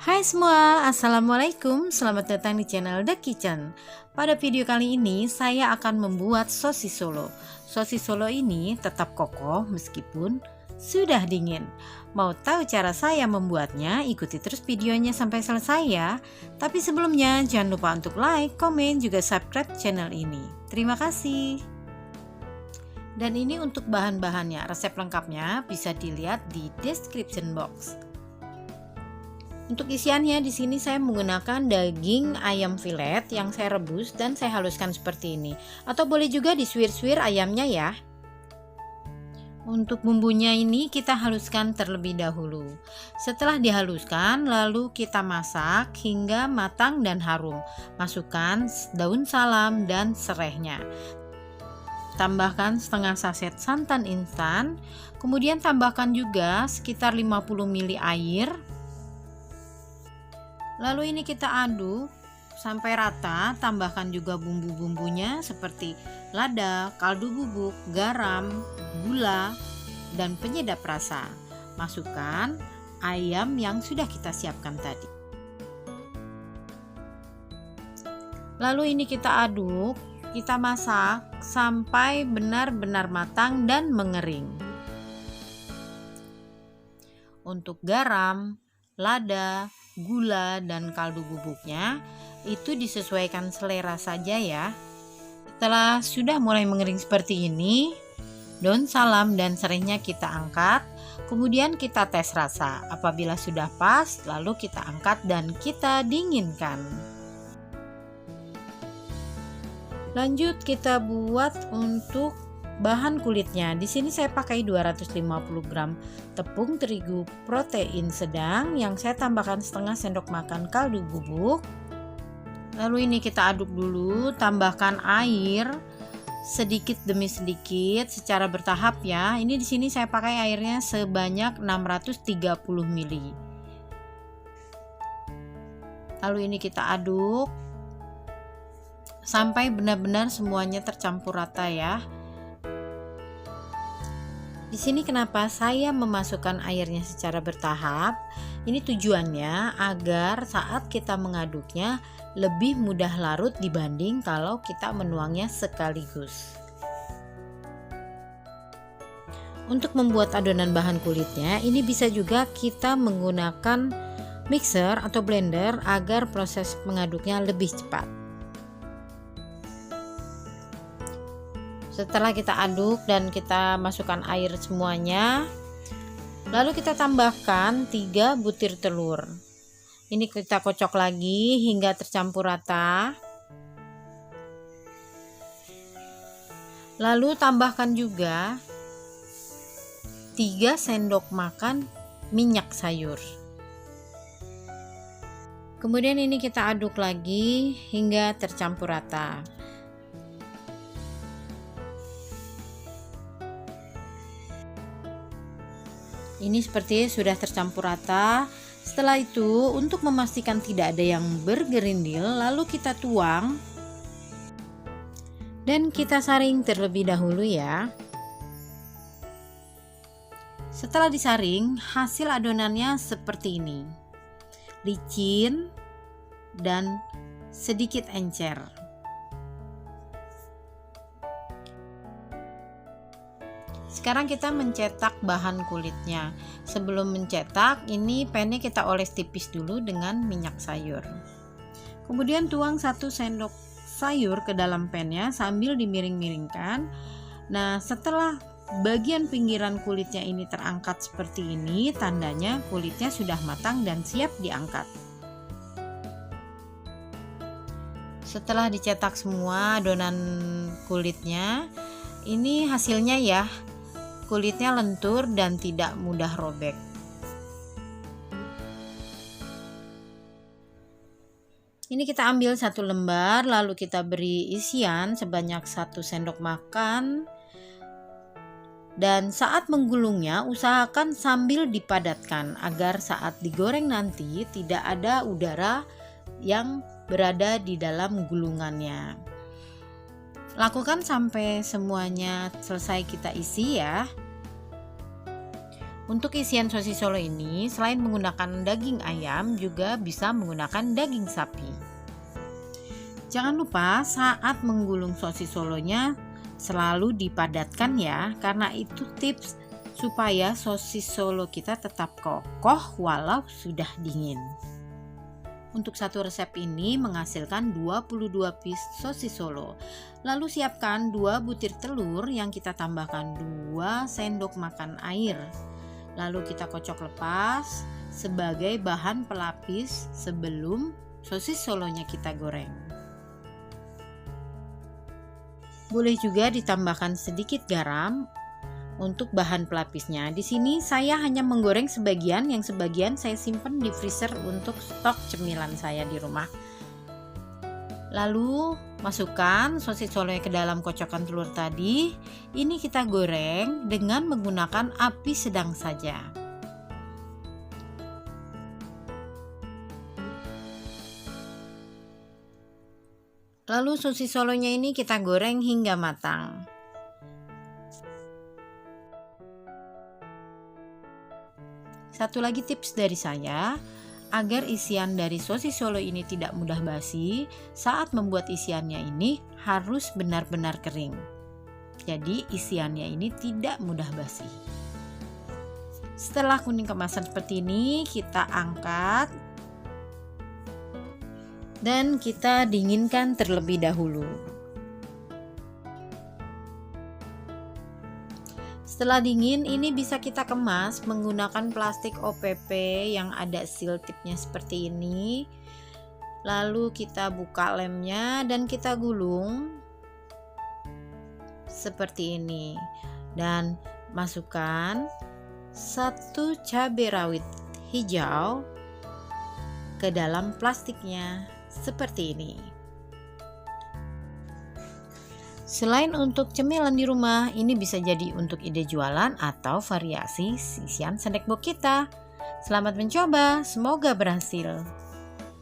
Hai semua, Assalamualaikum, selamat datang di channel The Kitchen. Pada video kali ini saya akan membuat sosis Solo. Sosis Solo ini tetap kokoh meskipun sudah dingin. Mau tahu cara saya membuatnya? Ikuti terus videonya sampai selesai ya. Tapi sebelumnya jangan lupa untuk like, komen, juga subscribe channel ini. Terima kasih. Dan ini untuk bahan-bahannya, resep lengkapnya bisa dilihat di description box. Untuk isiannya di sini saya menggunakan daging ayam filet yang saya rebus dan saya haluskan seperti ini. Atau boleh juga disuir-suir ayamnya ya. Untuk bumbunya ini kita haluskan terlebih dahulu. Setelah dihaluskan lalu kita masak hingga matang dan harum. Masukkan daun salam dan serehnya. Tambahkan setengah saset santan instan. Kemudian tambahkan juga sekitar 50 ml air. Lalu ini kita aduk sampai rata, tambahkan juga bumbu-bumbunya seperti lada, kaldu bubuk, garam, gula, dan penyedap rasa. Masukkan ayam yang sudah kita siapkan tadi. Lalu ini kita aduk, kita masak sampai benar-benar matang dan mengering. Untuk garam, lada, gula, dan kaldu bubuknya itu disesuaikan selera saja ya. Setelah sudah mulai mengering seperti ini, daun salam dan serehnya kita angkat, kemudian kita tes rasa. Apabila sudah pas, lalu kita angkat dan kita dinginkan. Lanjut kita buat untuk bahan kulitnya. Di sini saya pakai 250 gram tepung terigu protein sedang yang saya tambahkan setengah sendok makan kaldu bubuk. Lalu ini kita aduk dulu, tambahkan air sedikit demi sedikit secara bertahap ya. Ini di sini saya pakai airnya sebanyak 630 ml. Lalu ini kita aduk sampai benar-benar semuanya tercampur rata ya. Di sini kenapa saya memasukkan airnya secara bertahap? Ini tujuannya agar saat kita mengaduknya lebih mudah larut dibanding kalau kita menuangnya sekaligus. Untuk membuat adonan bahan kulitnya, ini bisa juga kita menggunakan mixer atau blender agar proses mengaduknya lebih cepat. Setelah kita aduk dan kita masukkan air semuanya, lalu kita tambahkan 3 butir telur. Ini kita kocok lagi hingga tercampur rata. Lalu tambahkan juga 3 sendok makan minyak sayur. Kemudian ini kita aduk lagi hingga tercampur rata. Ini seperti sudah tercampur rata. Setelah itu, untuk memastikan tidak ada yang bergerindil, lalu kita tuang dan kita saring terlebih dahulu ya. Setelah disaring, hasil adonannya seperti ini, licin dan sedikit encer. Sekarang kita mencetak bahan kulitnya. Sebelum mencetak, ini pannya kita oles tipis dulu dengan minyak sayur. Kemudian tuang 1 sendok sayur ke dalam pannya sambil dimiring-miringkan. Nah, setelah bagian pinggiran kulitnya ini terangkat seperti ini, tandanya kulitnya sudah matang dan siap diangkat. Setelah dicetak semua adonan kulitnya, ini hasilnya ya. Kulitnya lentur dan tidak mudah robek. Ini kita ambil 1 lembar, lalu kita beri isian sebanyak 1 sendok makan. Dan saat menggulungnya usahakan sambil dipadatkan agar saat digoreng nanti tidak ada udara yang berada di dalam gulungannya. Lakukan sampai semuanya selesai kita isi ya. Untuk isian sosis Solo ini, selain menggunakan daging ayam, juga bisa menggunakan daging sapi. Jangan lupa saat menggulung sosis Solonya selalu dipadatkan ya, karena itu tips supaya sosis Solo kita tetap kokoh walau sudah dingin. Untuk satu resep ini menghasilkan 22 piece sosis Solo. Lalu siapkan 2 butir telur yang kita tambahkan 2 sendok makan air. Lalu kita kocok lepas sebagai bahan pelapis sebelum sosis Solonya kita goreng. Boleh juga ditambahkan sedikit garam untuk bahan pelapisnya. Di sini saya hanya menggoreng sebagian, yang sebagian saya simpan di freezer untuk stok cemilan saya di rumah. Lalu masukkan sosis Solo ke dalam kocokan telur tadi. Ini kita goreng dengan menggunakan api sedang saja. Lalu sosis Solonya ini kita goreng hingga matang. Satu lagi tips dari saya, agar isian dari sosis Solo ini tidak mudah basi, saat membuat isiannya ini harus benar-benar kering. Jadi isiannya ini tidak mudah basi. Setelah kuning kemasan seperti ini, kita angkat dan kita dinginkan terlebih dahulu. Setelah dingin, ini bisa kita kemas menggunakan plastik OPP yang ada seal tipnya seperti ini. Lalu kita buka lemnya dan kita gulung seperti ini. Dan masukkan 1 cabai rawit hijau ke dalam plastiknya seperti ini. Selain untuk cemilan di rumah, ini bisa jadi untuk ide jualan atau variasi isian snack box kita. Selamat mencoba, semoga berhasil.